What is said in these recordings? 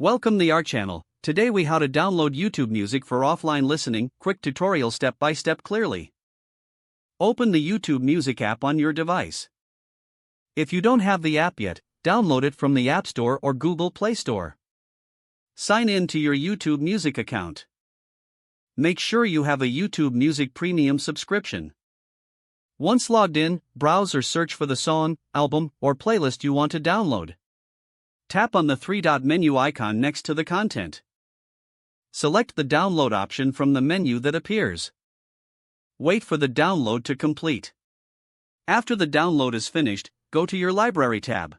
Welcome to our channel. Today we how to download YouTube music for offline listening, quick tutorial step by step clearly. Open the YouTube Music app on your device. If you don't have the app yet, download it from the App Store or Google Play Store. Sign in to your YouTube Music account. Make sure you have a YouTube Music Premium subscription. Once logged in, browse or search for the song, album, or playlist you want to download. Tap on the three-dot menu icon next to the content. Select the download option from the menu that appears. Wait for the download to complete. After the download is finished, go to your Library tab.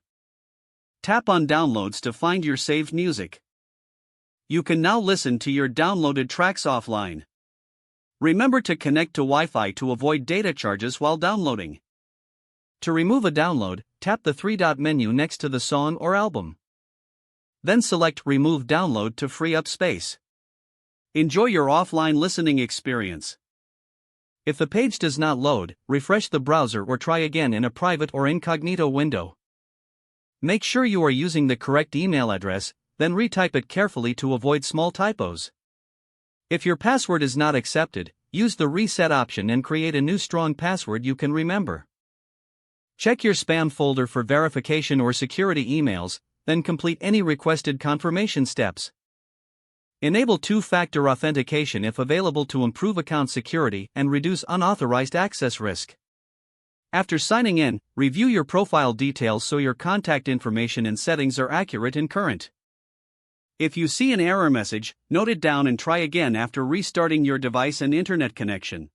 Tap on Downloads to find your saved music. You can now listen to your downloaded tracks offline. Remember to connect to Wi-Fi to avoid data charges while downloading. To remove a download, tap the three-dot menu next to the song or album. Then select Remove Download to free up space. Enjoy your offline listening experience. If the page does not load, refresh the browser or try again in a private or incognito window. Make sure you are using the correct email address, then retype it carefully to avoid small typos. If your password is not accepted, use the reset option and create a new strong password you can remember. Check your spam folder for verification or security emails, then complete any requested confirmation steps. Enable two-factor authentication if available to improve account security and reduce unauthorized access risk. After signing in, review your profile details so your contact information and settings are accurate and current. If you see an error message, note it down and try again after restarting your device and internet connection.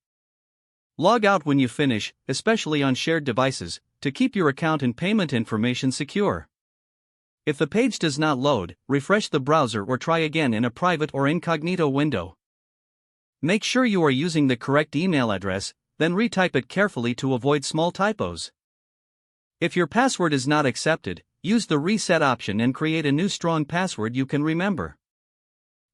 Log out when you finish, especially on shared devices, to keep your account and payment information secure. If the page does not load, refresh the browser or try again in a private or incognito window. Make sure you are using the correct email address, then retype it carefully to avoid small typos. If your password is not accepted, use the reset option and create a new strong password you can remember.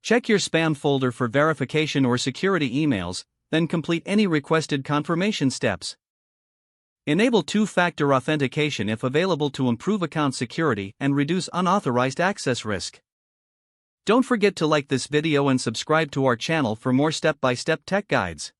Check your spam folder for verification or security emails, then complete any requested confirmation steps. Enable two-factor authentication if available to improve account security and reduce unauthorized access risk. Don't forget to like this video and subscribe to our channel for more step-by-step tech guides.